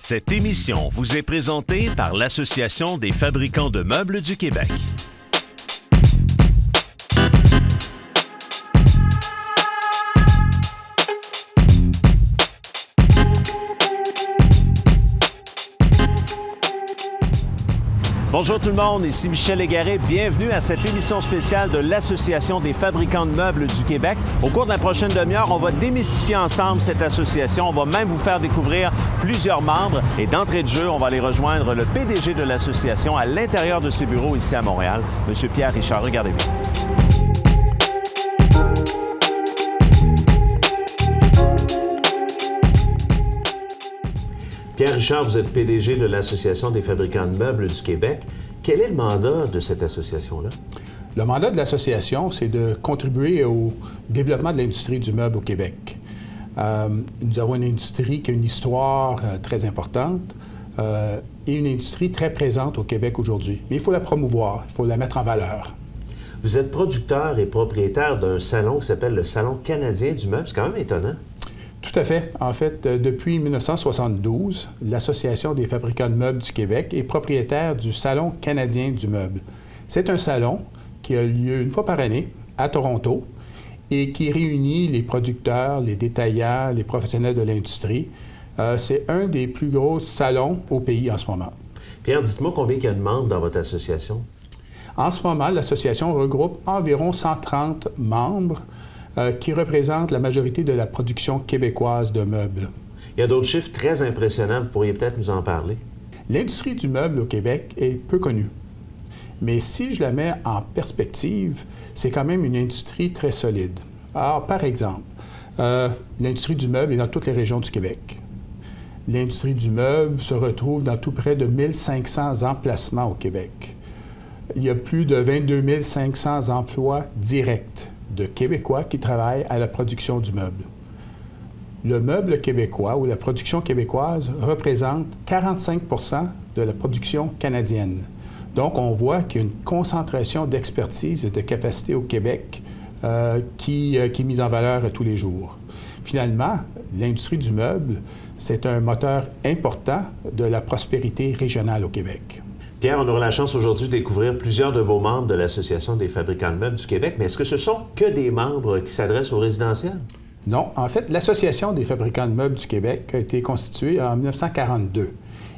Cette émission vous est présentée par l'Association des fabricants de meubles du Québec. Bonjour tout le monde, ici Michel Légaré. Bienvenue à cette émission spéciale de l'Association des fabricants de meubles du Québec. Au cours de la prochaine demi-heure, on va démystifier ensemble cette association. On va même vous faire découvrir plusieurs membres. Et d'entrée de jeu, on va aller rejoindre le PDG de l'association à l'intérieur de ses bureaux ici à Montréal, M. Pierre Richard. Regardez bien. Pierre Richard, vous êtes PDG de l'Association des fabricants de meubles du Québec. Quel est le mandat de cette association-là? Le mandat de l'association, c'est de contribuer au développement de l'industrie du meuble au Québec. Nous avons une industrie qui a une histoire très importante et une industrie très présente au Québec aujourd'hui. Mais il faut la promouvoir, il faut la mettre en valeur. Vous êtes producteur et propriétaire d'un salon qui s'appelle le Salon canadien du meuble. C'est quand même étonnant. Tout à fait. En fait, depuis 1972, l'Association des fabricants de meubles du Québec est propriétaire du Salon canadien du meuble. C'est un salon qui a lieu une fois par année à Toronto et qui réunit les producteurs, les détaillants, les professionnels de l'industrie. C'est un des plus gros salons au pays en ce moment. Pierre, dites-moi combien il y a de membres dans votre association? En ce moment, l'association regroupe environ 130 membres qui représentent la majorité de la production québécoise de meubles. Il y a d'autres chiffres très impressionnants, vous pourriez peut-être nous en parler. L'industrie du meuble au Québec est peu connue. Mais si je la mets en perspective, c'est quand même une industrie très solide. Alors, par exemple, l'industrie du meuble est dans toutes les régions du Québec. L'industrie du meuble se retrouve dans tout près de 1500 emplacements au Québec. Il y a plus de 22 500 emplois directs de Québécois qui travaillent à la production du meuble. Le meuble québécois ou la production québécoise représente 45 de la production canadienne. Donc, on voit qu'il y a une concentration d'expertise et de capacité au Québec qui est mise en valeur tous les jours. Finalement, l'industrie du meuble, c'est un moteur important de la prospérité régionale au Québec. Pierre, on aura la chance aujourd'hui de découvrir plusieurs de vos membres de l'Association des fabricants de meubles du Québec, mais est-ce que ce sont que des membres qui s'adressent aux résidentiels? Non. En fait, l'Association des fabricants de meubles du Québec a été constituée en 1942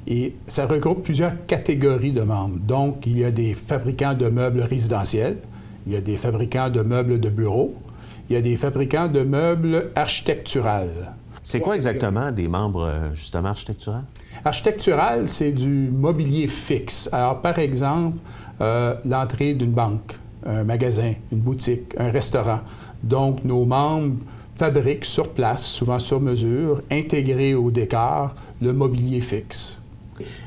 et ça regroupe plusieurs catégories de membres. Donc, il y a des fabricants de meubles résidentiels, il y a des fabricants de meubles de bureaux, il y a des fabricants de meubles architecturales. C'est quoi exactement des membres, justement, architecturales? Architectural, c'est du mobilier fixe. Alors, par exemple, l'entrée d'une banque, un magasin, une boutique, un restaurant. Donc, nos membres fabriquent sur place, souvent sur mesure, intégré au décor, le mobilier fixe.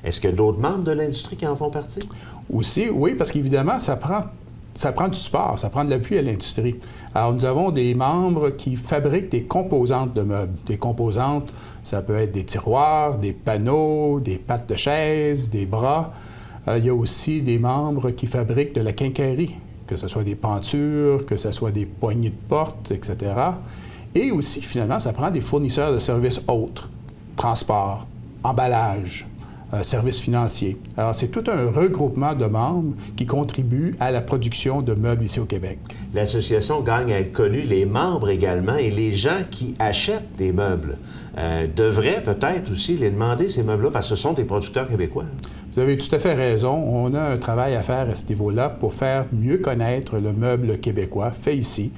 Est-ce qu'il y a d'autres membres de l'industrie qui en font partie? Aussi, oui, parce qu'évidemment, ça prend du support, ça prend de l'appui à l'industrie. Alors, nous avons des membres qui fabriquent des composantes de meubles. Des composantes, ça peut être des tiroirs, des panneaux, des pattes de chaise, des bras. Il y a aussi des membres qui fabriquent de la quincaillerie, que ce soit des pentures, que ce soit des poignées de porte, etc. Et aussi, finalement, ça prend des fournisseurs de services autres, transport, emballage, services financiers. Alors, c'est tout un regroupement de membres qui contribuent à la production de meubles ici au Québec. L'association gagne à être connue, les membres également, et les gens qui achètent des meubles devraient peut-être aussi les demander, ces meubles-là, parce que ce sont des producteurs québécois. Vous avez tout à fait raison. On a un travail à faire à ce niveau-là pour faire mieux connaître le meuble québécois fait ici.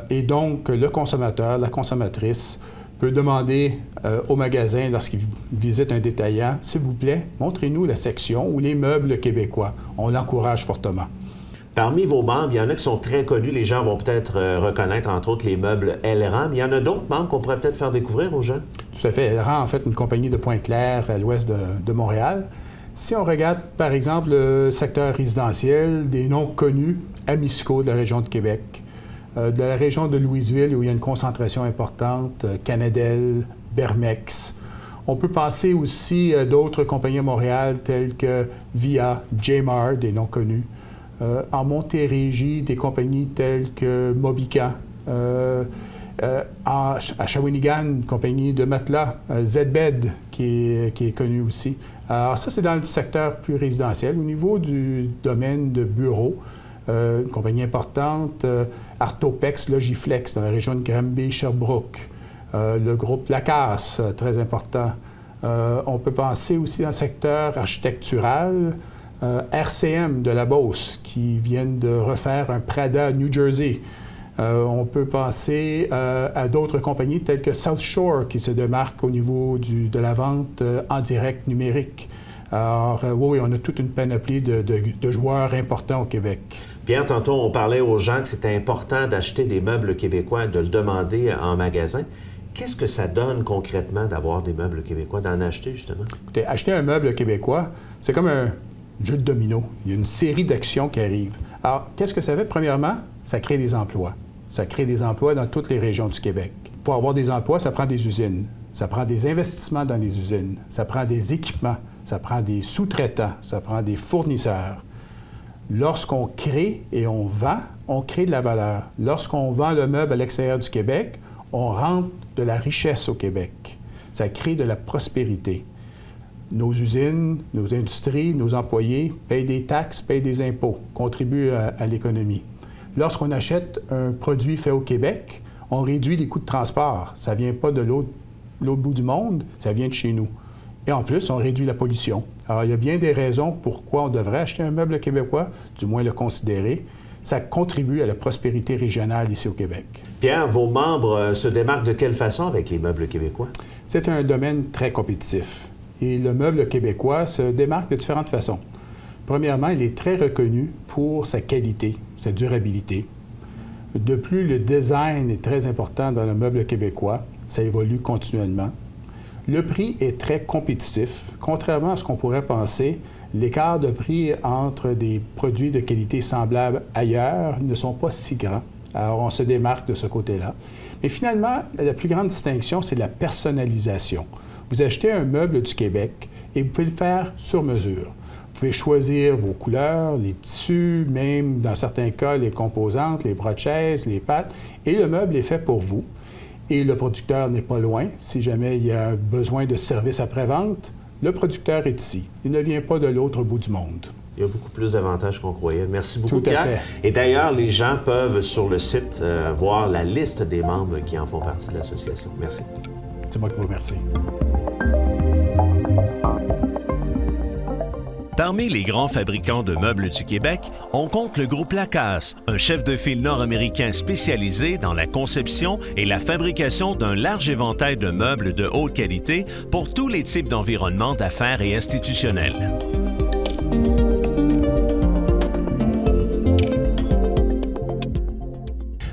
Et donc, le consommateur, la consommatrice, peut demander au magasin, lorsqu'il visite un détaillant, « S'il vous plaît, montrez-nous la section ou les meubles québécois. » On l'encourage fortement. Parmi vos membres, il y en a qui sont très connus. Les gens vont peut-être reconnaître, entre autres, les meubles Elran. Mais il y en a d'autres membres qu'on pourrait peut-être faire découvrir aux gens? Tout à fait. Elran, en fait, une compagnie de Pointe-Claire à l'ouest de Montréal. Si on regarde, par exemple, le secteur résidentiel, des noms connus, Amisco de la région de Québec, de la région de Louisville, où il y a une concentration importante, Canadel, Bermex. On peut penser aussi à d'autres compagnies à Montréal, telles que Via, Jmar, des noms connus. En Montérégie, des compagnies telles que Mobica, À Shawinigan, une compagnie de matelas, Z-Bed, qui est connue aussi. Alors ça, c'est dans le secteur plus résidentiel. Au niveau du domaine de bureaux, une compagnie importante, Artopex, Logiflex, dans la région de Granby, Sherbrooke. Le groupe Lacasse, très important. On peut penser aussi dans le secteur architectural, RCM de la Beauce, qui viennent de refaire un Prada New Jersey. On peut penser à d'autres compagnies telles que South Shore, qui se démarquent au niveau de la vente en direct numérique. Alors, oui, on a toute une panoplie de joueurs importants au Québec. Pierre, tantôt, on parlait aux gens que c'était important d'acheter des meubles québécois, de le demander en magasin. Qu'est-ce que ça donne concrètement d'avoir des meubles québécois, d'en acheter justement? Écoutez, acheter un meuble québécois, c'est comme un jeu de domino. Il y a une série d'actions qui arrivent. Alors, qu'est-ce que ça fait? Premièrement, ça crée des emplois. Ça crée des emplois dans toutes les régions du Québec. Pour avoir des emplois, ça prend des usines. Ça prend des investissements dans les usines. Ça prend des équipements. Ça prend des sous-traitants. Ça prend des fournisseurs. Lorsqu'on crée et on vend, on crée de la valeur. Lorsqu'on vend le meuble à l'extérieur du Québec, on rentre de la richesse au Québec. Ça crée de la prospérité. Nos usines, nos industries, nos employés payent des taxes, payent des impôts, contribuent à l'économie. Lorsqu'on achète un produit fait au Québec, on réduit les coûts de transport. Ça ne vient pas de l'autre bout du monde, ça vient de chez nous. Et en plus, on réduit la pollution. Alors, il y a bien des raisons pourquoi on devrait acheter un meuble québécois, du moins le considérer. Ça contribue à la prospérité régionale ici au Québec. Pierre, vos membres se démarquent de quelle façon avec les meubles québécois? C'est un domaine très compétitif. Et le meuble québécois se démarque de différentes façons. Premièrement, il est très reconnu pour sa qualité, sa durabilité. De plus, le design est très important dans le meuble québécois. Ça évolue continuellement. Le prix est très compétitif. Contrairement à ce qu'on pourrait penser, l'écart de prix entre des produits de qualité semblables ailleurs ne sont pas si grands. Alors, on se démarque de ce côté-là. Mais finalement, la plus grande distinction, c'est la personnalisation. Vous achetez un meuble du Québec et vous pouvez le faire sur mesure. Vous pouvez choisir vos couleurs, les tissus, même dans certains cas, les composantes, les bras de chaise, les pattes, et le meuble est fait pour vous. Et le producteur n'est pas loin. Si jamais il y a besoin de service après-vente, le producteur est ici. Il ne vient pas de l'autre bout du monde. Il y a beaucoup plus d'avantages qu'on croyait. Merci beaucoup, Tout à Pierre. fait. Et d'ailleurs, les gens peuvent, sur le site, voir la liste des membres qui en font partie de l'association. Merci. C'est moi qui vous remercie. Parmi les grands fabricants de meubles du Québec, on compte le groupe Lacasse, un chef de file nord-américain spécialisé dans la conception et la fabrication d'un large éventail de meubles de haute qualité pour tous les types d'environnements d'affaires et institutionnels.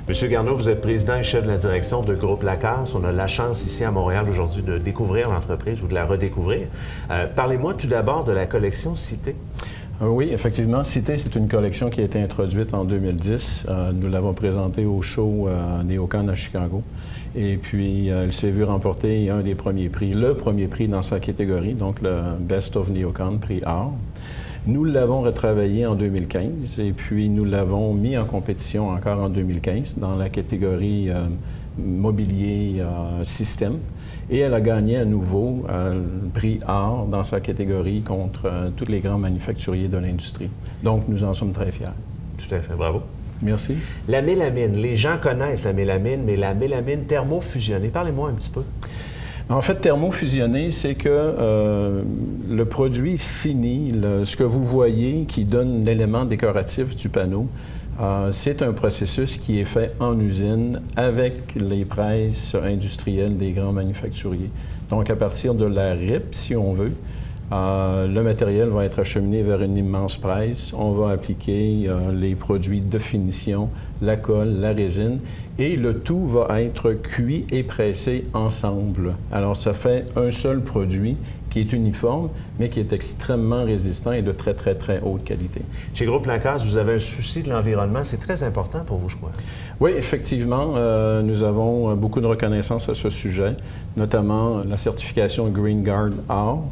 Monsieur Garneau, vous êtes président et chef de la direction de Groupe Lacasse. On a la chance ici à Montréal aujourd'hui de découvrir l'entreprise ou de la redécouvrir. Parlez-moi tout d'abord de la collection Cité. Oui, effectivement, Cité, c'est une collection qui a été introduite en 2010. Nous l'avons présentée au show NeoCon à Chicago. Et puis, elle s'est vue remporter un des premiers prix, le premier prix dans sa catégorie, donc le Best of NeoCon, prix Or. Nous l'avons retravaillé en 2015 et puis nous l'avons mis en compétition encore en 2015 dans la catégorie mobilier système. Et elle a gagné à nouveau le prix Or dans sa catégorie contre tous les grands manufacturiers de l'industrie. Donc, nous en sommes très fiers. Tout à fait, bravo. Merci. La mélamine, les gens connaissent la mélamine, mais la mélamine thermofusionnée, parlez-moi un petit peu. En fait, thermofusionné, c'est que le produit fini, ce que vous voyez qui donne l'élément décoratif du panneau, c'est un processus qui est fait en usine avec les presses industrielles des grands manufacturiers. Donc, à partir de la RIP, si on veut, le matériel va être acheminé vers une immense presse. On va appliquer les produits de finition, la colle, la résine, et le tout va être cuit et pressé ensemble. Alors, ça fait un seul produit qui est uniforme, mais qui est extrêmement résistant et de très, très, très haute qualité. Chez Groupe Lacasse, vous avez un souci de l'environnement. C'est très important pour vous, je crois. Oui, effectivement. Nous avons beaucoup de reconnaissance à ce sujet, notamment la certification Green Guard Or,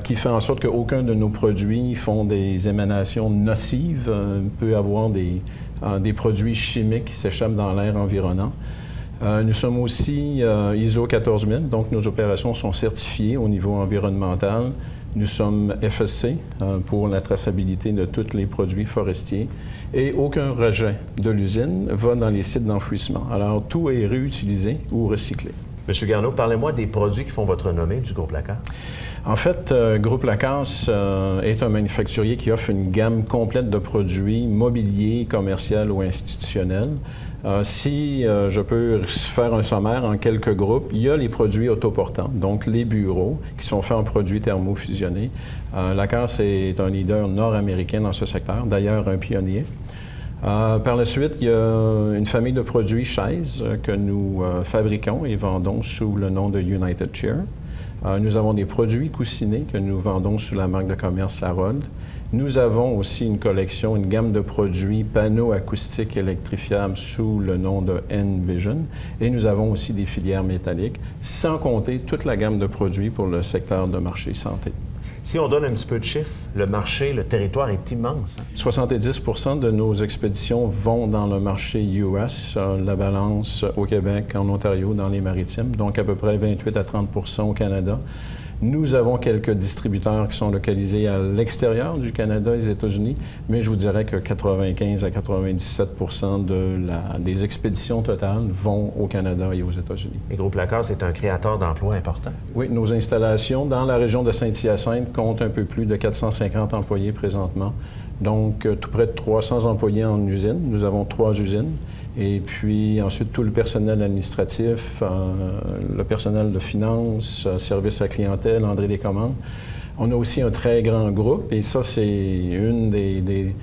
qui fait en sorte qu'aucun de nos produits font des émanations nocives, peut avoir des produits chimiques qui s'échappent dans l'air environnant. Nous sommes aussi ISO 14000, donc nos opérations sont certifiées au niveau environnemental. Nous sommes FSC pour la traçabilité de tous les produits forestiers et aucun rejet de l'usine va dans les sites d'enfouissement. Alors, tout est réutilisé ou recyclé. Monsieur Garneau, parlez-moi des produits qui font votre renommée du Groupe Lacasse. En fait, Groupe Lacasse est un manufacturier qui offre une gamme complète de produits mobiliers, commerciaux ou institutionnels. Si je peux faire un sommaire en quelques groupes, il y a les produits autoportants, donc les bureaux, qui sont faits en produits thermofusionnés. Lacasse est un leader nord-américain dans ce secteur, d'ailleurs un pionnier. Par la suite, il y a une famille de produits chaises que nous fabriquons et vendons sous le nom de United Chair. Nous avons des produits coussinés que nous vendons sous la marque de commerce Harold. Nous avons aussi une collection, une gamme de produits panneaux acoustiques électrifiables sous le nom de Envision. Et nous avons aussi des filières métalliques, sans compter toute la gamme de produits pour le secteur de marché santé. Si on donne un petit peu de chiffres, le marché, le territoire est immense. 70 de nos expéditions vont dans le marché US, la balance au Québec, en Ontario, dans les maritimes, donc à peu près 28 à 30 au Canada. Nous avons quelques distributeurs qui sont localisés à l'extérieur du Canada et des États-Unis, mais je vous dirais que 95 à 97 des expéditions totales vont au Canada et aux États-Unis. Et Groupe Lacasse est un créateur d'emplois important. Oui, nos installations dans la région de Saint-Hyacinthe comptent un peu plus de 450 employés présentement, donc tout près de 300 employés en usine. Nous avons 3 usines. Et puis ensuite, tout le personnel administratif, le personnel de finances, service à clientèle, André des commandes. On a aussi un très grand groupe, et ça, c'est une des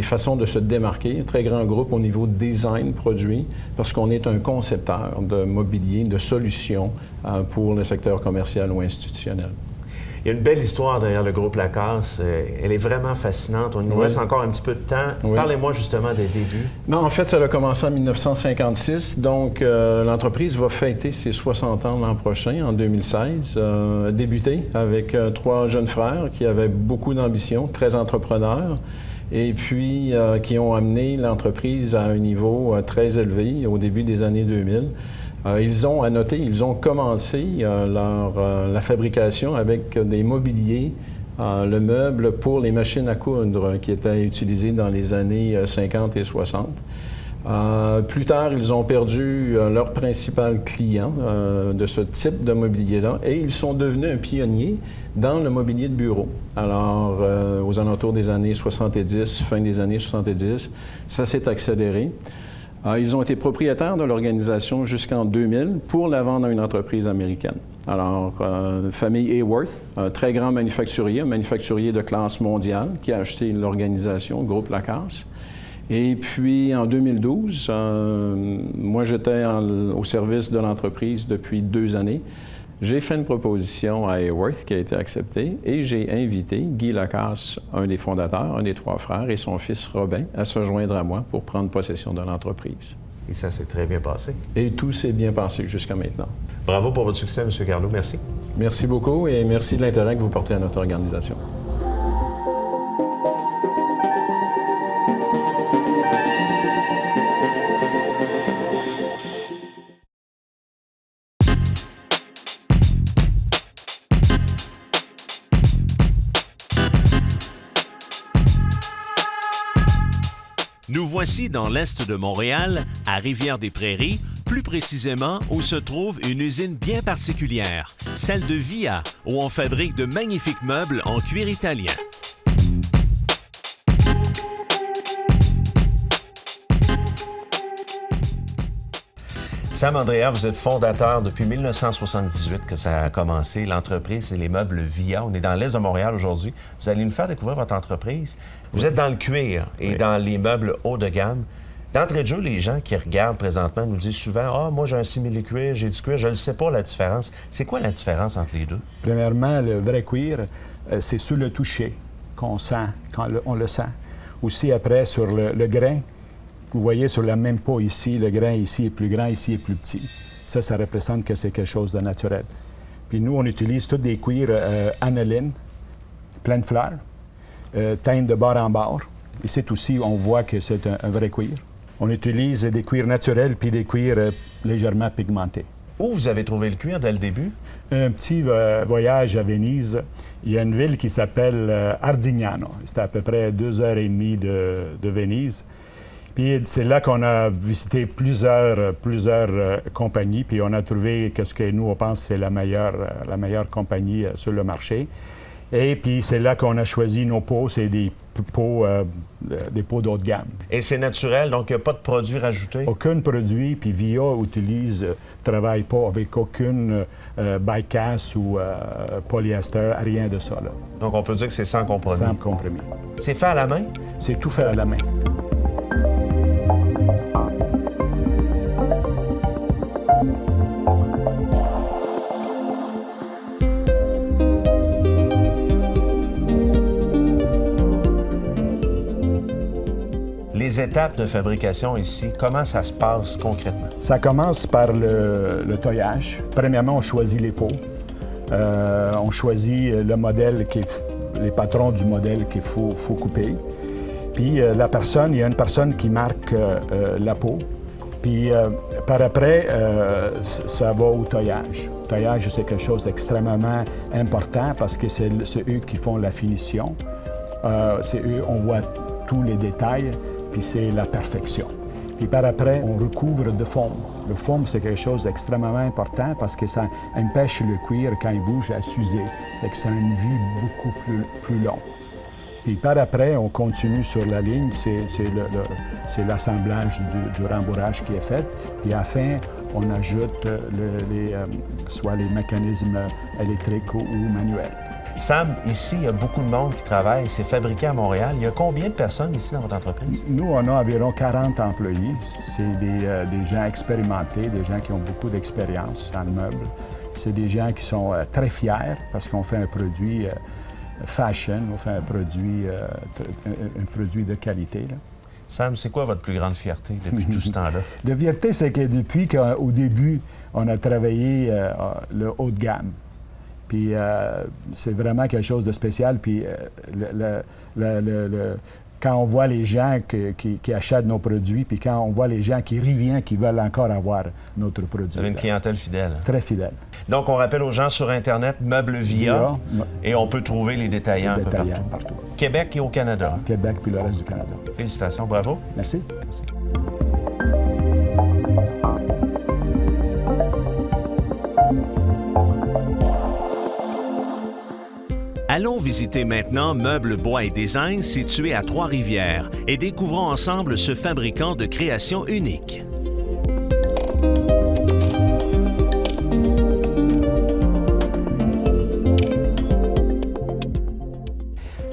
façons de se démarquer, un très grand groupe au niveau design produit, parce qu'on est un concepteur de mobilier, de solutions pour le secteur commercial ou institutionnel. Il y a une belle histoire derrière le Groupe Lacasse. Elle est vraiment fascinante. On nous reste encore un petit peu de temps. Oui. Parlez-moi justement des débuts. Non, en fait, ça a commencé en 1956. Donc, l'entreprise va fêter ses 60 ans l'an prochain, en 2016. Débuté avec 3 jeunes frères qui avaient beaucoup d'ambition, très entrepreneurs, et puis qui ont amené l'entreprise à un niveau très élevé au début des années 2000. Ils ont commencé la fabrication avec des mobiliers, le meuble pour les machines à coudre qui étaient utilisées dans les années 50 et 60. Plus tard, ils ont perdu leur principal client de ce type de mobilier-là et ils sont devenus un pionnier dans le mobilier de bureau. Alors, aux alentours des années 70, fin des années 70, ça s'est accéléré. Ils ont été propriétaires de l'organisation jusqu'en 2000 pour la vendre à une entreprise américaine. Alors, famille Hayworth, un très grand manufacturier, un manufacturier de classe mondiale qui a acheté l'organisation, Groupe Lacasse. Et puis, en 2012, moi, j'étais au service de l'entreprise depuis 2 années. J'ai fait une proposition à Hayworth qui a été acceptée et j'ai invité Guy Lacasse, un des fondateurs, un des 3 frères, et son fils Robin à se joindre à moi pour prendre possession de l'entreprise. Et ça s'est très bien passé. Et tout s'est bien passé jusqu'à maintenant. Bravo pour votre succès, M. Garneau. Merci. Merci beaucoup et merci de l'intérêt que vous portez à notre organisation. Nous voici dans l'est de Montréal, à Rivière-des-Prairies, plus précisément où se trouve une usine bien particulière, celle de Via, où on fabrique de magnifiques meubles en cuir italien. Sam Andrea, vous êtes fondateur depuis 1978 que ça a commencé. L'entreprise, c'est les meubles Via. On est dans l'est de Montréal aujourd'hui. Vous allez nous faire découvrir votre entreprise. Vous êtes dans le cuir et dans les meubles haut de gamme. D'entrée de jeu, les gens qui regardent présentement nous disent souvent « Ah, moi, j'ai un simili-cuir, j'ai du cuir. » Je ne sais pas la différence. C'est quoi la différence entre les deux? Premièrement, le vrai cuir, c'est sur le toucher qu'on sent, quand on le sent. Aussi, après, sur le grain. Vous voyez sur la même peau ici, le grain ici est plus grand, ici est plus petit. Ça représente que c'est quelque chose de naturel. Puis nous, on utilise tous des cuirs aniline, plein de fleurs, teintes de bord en bord. Ici aussi, on voit que c'est un vrai cuir. On utilise des cuirs naturels puis des cuirs légèrement pigmentés. Où vous avez trouvé le cuir dès le début? Un petit voyage à Venise. Il y a une ville qui s'appelle Ardignano. C'est à peu près 2h30 de Venise. Puis c'est là qu'on a visité plusieurs compagnies, puis on a trouvé ce que nous, on pense, c'est la meilleure compagnie sur le marché. Et puis c'est là qu'on a choisi nos pots, c'est des pots d'eau de gamme. Et c'est naturel, donc il n'y a pas de produits rajoutés? Aucun produit, puis VIA travaille pas avec aucune bycast ou polyester, rien de ça. Là. Donc on peut dire que c'est sans compromis? Sans compromis. C'est fait à la main? C'est tout fait à la main. Les étapes de fabrication ici, comment ça se passe concrètement? Ça commence par le toillage. Premièrement, on choisit les pots. On choisit le modèle, les patrons du modèle qu'il faut couper. Puis il y a une personne qui marque la peau. Puis par après, ça va au toillage. Le toillage, c'est quelque chose d'extrêmement important parce que c'est eux qui font la finition. C'est eux, on voit tous les détails. Puis c'est la perfection. Puis par après, on recouvre de foam. Le foam, c'est quelque chose d'extrêmement important parce que ça empêche le cuir, quand il bouge, à s'user. Fait que ça a une vie beaucoup plus longue. Puis par après, on continue sur la ligne. C'est l'assemblage du rembourrage qui est fait. Puis à la fin, on ajoute soit les mécanismes électriques ou manuels. Sam, ici, il y a beaucoup de monde qui travaille. C'est fabriqué à Montréal. Il y a combien de personnes ici dans votre entreprise? Nous, on a environ 40 employés. C'est des gens expérimentés, des gens qui ont beaucoup d'expérience dans le meuble. C'est des gens qui sont très fiers parce qu'on fait un produit fashion, on fait un produit de qualité. Là. Sam, c'est quoi votre plus grande fierté depuis tout ce temps-là? La fierté, c'est que depuis qu'au début, on a travaillé le haut de gamme. Puis c'est vraiment quelque chose de spécial. Puis quand on voit les gens qui achètent nos produits, puis quand on voit les gens qui reviennent, qui veulent encore avoir notre produit. Vous avez une clientèle fidèle. Très fidèle. Donc, on rappelle aux gens sur Internet, Meubles VIA, et on peut trouver les détaillants un peu partout. Québec et au Canada. Québec puis le reste du Canada. Félicitations, bravo. Merci. Merci. Allons visiter maintenant Meubles Bois et Design situé à Trois-Rivières et découvrons ensemble ce fabricant de création unique.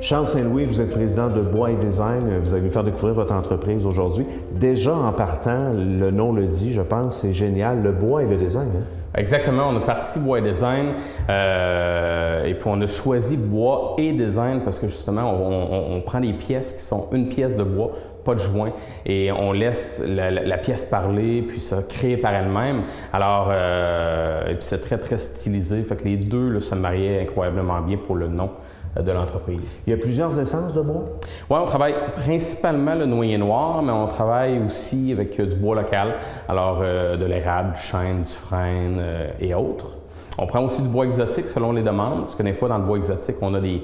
Charles Saint-Louis, vous êtes président de Bois et Design. Vous allez nous faire découvrir votre entreprise aujourd'hui. Déjà, en partant, le nom le dit, je pense, c'est génial, le bois et le design. Hein? Exactement, on a parti Bois et Design et puis on a choisi Bois et Design parce que justement, on prend des pièces qui sont une pièce de bois, pas de joint, et on laisse la pièce parler, puis se créer par elle-même. Alors, et puis c'est très, très stylisé, fait que les deux là, se mariaient incroyablement bien pour le nom de l'entreprise. Il y a plusieurs essences de bois? Oui, on travaille principalement le noyer noir, mais on travaille aussi avec du bois local, alors de l'érable, du chêne, du frêne et autres. On prend aussi du bois exotique selon les demandes, parce que des fois, dans le bois exotique, on a des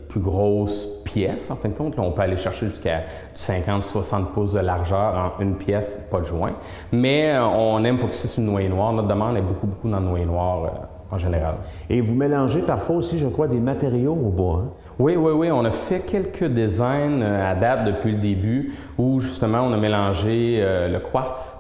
plus grosses pièces. En fin de compte, là, on peut aller chercher jusqu'à 50-60 pouces de largeur en une pièce, pas de joint. Mais on aime focuser sur le noyer noir. Notre demande est beaucoup dans le noyer noir en général. Et vous mélangez parfois aussi, je crois, des matériaux au bois. Hein? Oui. On a fait quelques designs à date depuis le début où justement on a mélangé le quartz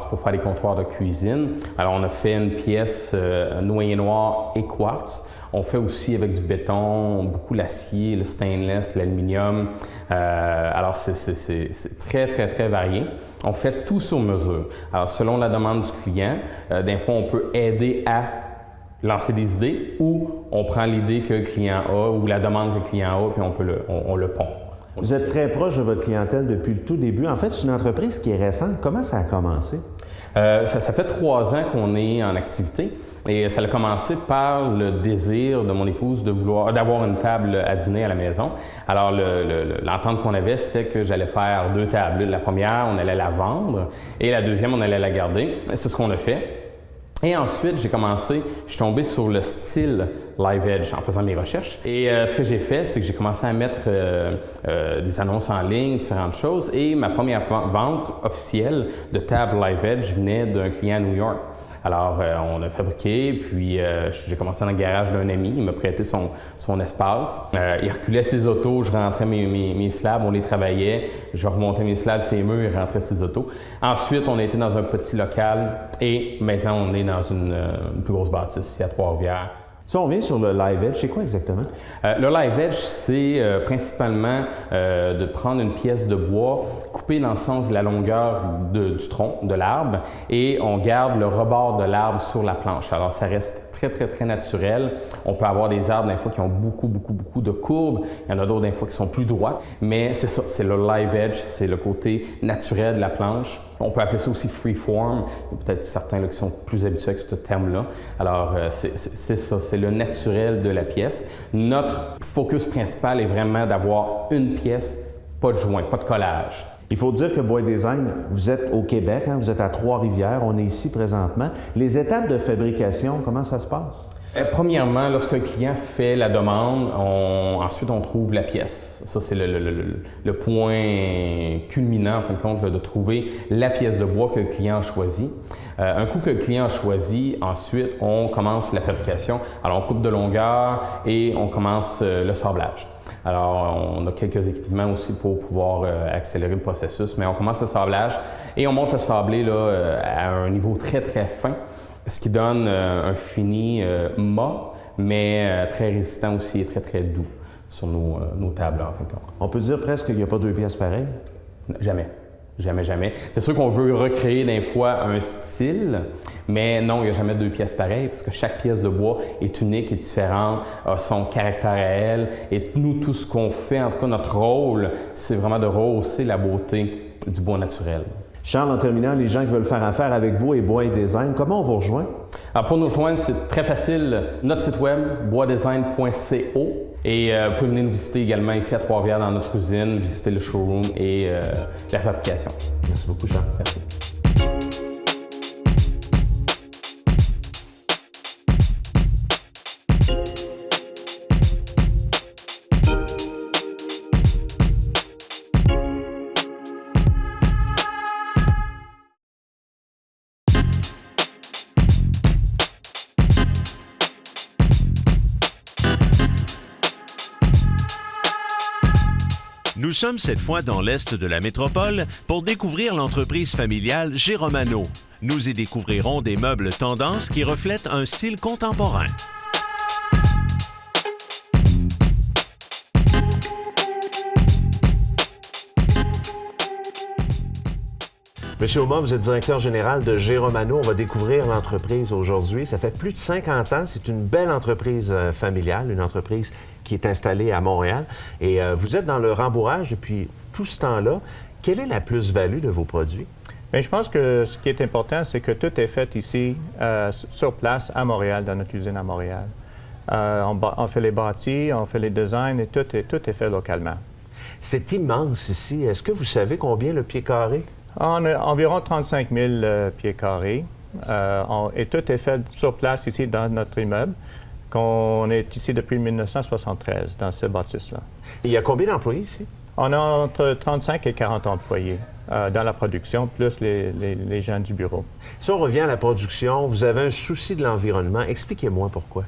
pour faire des comptoirs de cuisine. Alors on a fait une pièce noyer noir et quartz. On fait aussi avec du béton, beaucoup l'acier, le stainless, l'aluminium. Alors c'est très, très, très varié. On fait tout sur mesure. Alors selon la demande du client, des fois on peut aider à lancer des idées ou on prend l'idée que le client a ou la demande que le client a puis on le pond. Vous êtes très proche de votre clientèle depuis le tout début. En fait, c'est une entreprise qui est récente. Comment ça a commencé? Ça fait 3 ans qu'on est en activité et ça a commencé par le désir de mon épouse d'avoir une table à dîner à la maison. Alors, l'entente qu'on avait, c'était que j'allais faire 2 tables. La première, on allait la vendre et la deuxième, on allait la garder. C'est ce qu'on a fait. Et ensuite, je suis tombé sur le style Live Edge en faisant mes recherches. Et ce que j'ai fait, c'est que j'ai commencé à mettre des annonces en ligne, différentes choses. Et ma première vente officielle de table Live Edge venait d'un client à New York. Alors, on a fabriqué, puis j'ai commencé dans le garage d'un ami. Il m'a prêté son espace. Il reculait ses autos, je rentrais mes slabs, on les travaillait. Je remontais mes slabs, ses murs, il rentrait ses autos. Ensuite, on a été dans un petit local et maintenant, on est dans une plus grosse bâtisse ici à Trois-Rivières. Si on revient sur le Live Edge, c'est quoi exactement? Le Live Edge, c'est principalement de prendre une pièce de bois, couper dans le sens de la longueur du tronc de l'arbre et on garde le rebord de l'arbre sur la planche. Alors, ça reste très naturel. On peut avoir des arbres des fois qui ont beaucoup de courbes. Il y en a d'autres des fois qui sont plus droits. Mais c'est ça, c'est le Live Edge, c'est le côté naturel de la planche. On peut appeler ça aussi freeform. Il y a peut-être certains là, qui sont plus habitués avec ce terme-là. Alors, c'est ça, c'est le naturel de la pièce. Notre focus principal est vraiment d'avoir une pièce, pas de joint, pas de collage. Il faut dire que Bois Design, vous êtes au Québec, hein, vous êtes à Trois-Rivières, on est ici présentement. Les étapes de fabrication, comment ça se passe? Premièrement, lorsqu'un client fait la demande, ensuite on trouve la pièce. Ça, c'est le point culminant, en fin de compte, là, de trouver la pièce de bois que le client a choisie. Un coup que le client a choisi, ensuite on commence la fabrication. Alors on coupe de longueur et on commence le sablage. Alors, on a quelques équipements aussi pour pouvoir accélérer le processus, mais on commence le sablage et on monte le sablé là, à un niveau très fin, ce qui donne un fini mat, mais très résistant aussi et très doux sur nos tables, en fin de compte. On peut dire presque qu'il n'y a pas 2 pièces pareilles? Jamais. C'est sûr qu'on veut recréer des fois un style, mais non, il n'y a jamais 2 pièces pareilles parce que chaque pièce de bois est unique et différente, a son caractère à elle. Et nous, tout ce qu'on fait, en tout cas notre rôle, c'est vraiment de rehausser la beauté du bois naturel. Charles, en terminant, les gens qui veulent faire affaire avec vous et Bois Design, comment on vous rejoint? Alors pour nous rejoindre, c'est très facile. Notre site web, boisdesign.co. Et vous pouvez venir nous visiter également ici à Trois-Rivières dans notre usine, visiter le showroom et la fabrication. Merci beaucoup, Charles. Merci. Nous sommes cette fois dans l'est de la métropole pour découvrir l'entreprise familiale Géromano. Nous y découvrirons des meubles tendances qui reflètent un style contemporain. Monsieur Aumont, vous êtes directeur général de Géromano. On va découvrir l'entreprise aujourd'hui. Ça fait plus de 50 ans. C'est une belle entreprise familiale, une entreprise qui est installée à Montréal. Et vous êtes dans le rembourrage depuis tout ce temps-là. Quelle est la plus-value de vos produits? Bien, je pense que ce qui est important, c'est que tout est fait ici, sur place, à Montréal, dans notre usine à Montréal. On fait les bâtis, on fait les designs et tout est fait localement. C'est immense ici. Est-ce que vous savez combien le pied carré? On a environ 35 000 pieds carrés et tout est fait sur place ici dans notre immeuble, qu'on est ici depuis 1973 dans ce bâtisse-là. Il y a combien d'employés ici? On a entre 35 et 40 employés dans la production, plus les gens du bureau. Si on revient à la production, vous avez un souci de l'environnement. Expliquez-moi pourquoi.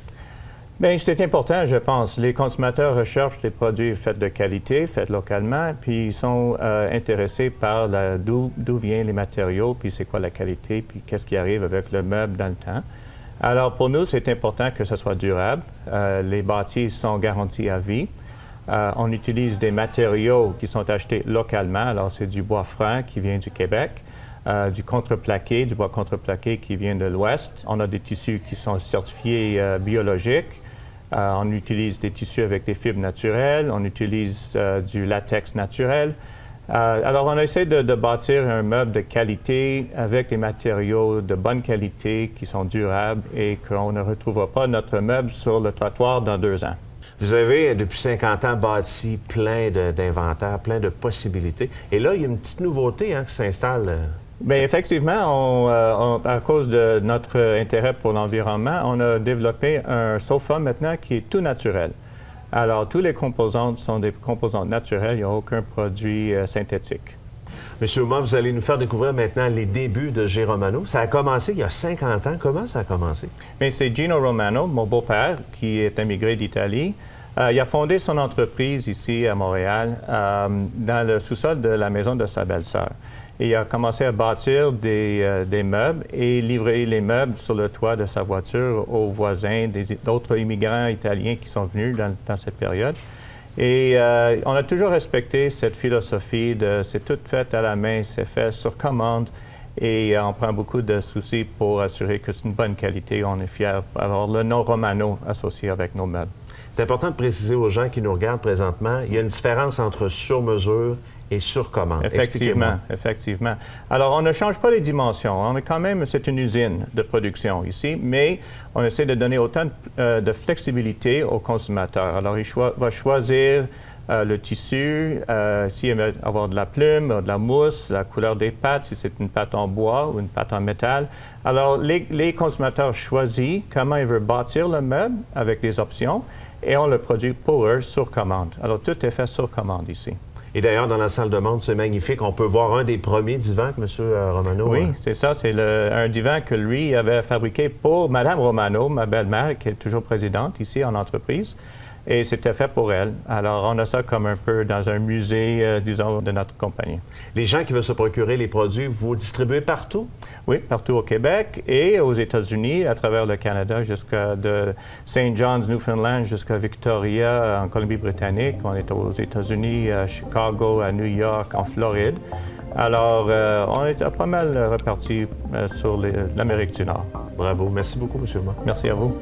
Bien, c'est important, je pense. Les consommateurs recherchent des produits faits de qualité, faits localement, puis ils sont intéressés par d'où viennent les matériaux, puis c'est quoi la qualité, puis qu'est-ce qui arrive avec le meuble dans le temps. Alors, pour nous, c'est important que ce soit durable. Les bâtis sont garantis à vie. On utilise des matériaux qui sont achetés localement. Alors, c'est du bois franc qui vient du Québec, du bois contreplaqué qui vient de l'Ouest. On a des tissus qui sont certifiés biologiques. On utilise des tissus avec des fibres naturelles, on utilise du latex naturel. Alors, on essaie de bâtir un meuble de qualité avec des matériaux de bonne qualité qui sont durables et qu'on ne retrouvera pas notre meuble sur le trottoir dans 2 ans. Vous avez, depuis 50 ans, bâti plein d'inventaires, plein de possibilités. Et là, il y a une petite nouveauté qui s'installe. Bien, effectivement, à cause de notre intérêt pour l'environnement, on a développé un sofa maintenant qui est tout naturel. Alors, tous les composantes sont des composantes naturelles, il n'y a aucun produit synthétique. Monsieur Aumont, vous allez nous faire découvrir maintenant les débuts de G. Romano. Ça a commencé il y a 50 ans. Comment ça a commencé? Bien, c'est Gino Romano, mon beau-père, qui est immigré d'Italie. Il a fondé son entreprise ici à Montréal, dans le sous-sol de la maison de sa belle-sœur. Et il a commencé à bâtir des meubles et livrer les meubles sur le toit de sa voiture aux voisins, d'autres immigrants italiens qui sont venus dans cette période. Et on a toujours respecté cette philosophie de c'est tout fait à la main, c'est fait sur commande et on prend beaucoup de soucis pour assurer que c'est une bonne qualité. On est fiers d'avoir le nom Romano associé avec nos meubles. C'est important de préciser aux gens qui nous regardent présentement, il y a une différence entre sur-mesure et sur commande. Effectivement. Alors, on ne change pas les dimensions. On est quand même, c'est une usine de production ici, mais on essaie de donner autant de flexibilité aux consommateurs. Alors, il va choisir le tissu, s'il veut avoir de la plume, de la mousse, la couleur des pâtes, si c'est une pâte en bois ou une pâte en métal. Alors, les consommateurs choisissent comment ils veulent bâtir le meuble avec des options et on le produit pour eux sur commande. Alors, tout est fait sur commande ici. Et d'ailleurs, dans la salle de montre, c'est magnifique. On peut voir un des premiers divans que M. Romano... Oui, c'est ça. C'est un divan que lui avait fabriqué pour Mme Romano, ma belle-mère, qui est toujours présidente ici en entreprise. Et c'était fait pour elle. Alors, on a ça comme un peu dans un musée, disons, de notre compagnie. Les gens qui veulent se procurer les produits, vous distribuez partout? Oui, partout au Québec et aux États-Unis, à travers le Canada, jusqu'à de St. John's, Newfoundland, jusqu'à Victoria, en Colombie-Britannique. On est aux États-Unis, à Chicago, à New York, en Floride. Alors, on est pas mal repartis sur l'Amérique du Nord. Bravo. Merci beaucoup, M. Aumont. Merci à vous.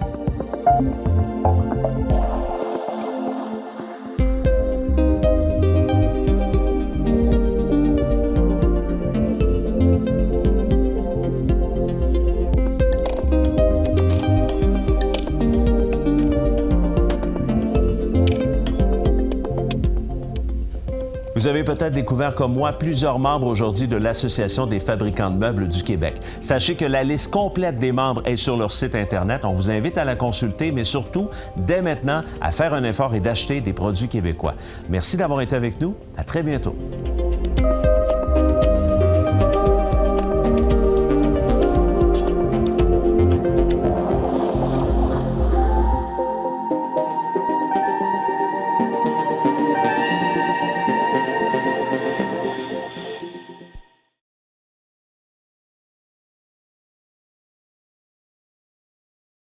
Vous avez peut-être découvert comme moi plusieurs membres aujourd'hui de l'Association des fabricants de meubles du Québec. Sachez que la liste complète des membres est sur leur site Internet. On vous invite à la consulter, mais surtout, dès maintenant, à faire un effort et d'acheter des produits québécois. Merci d'avoir été avec nous. À très bientôt.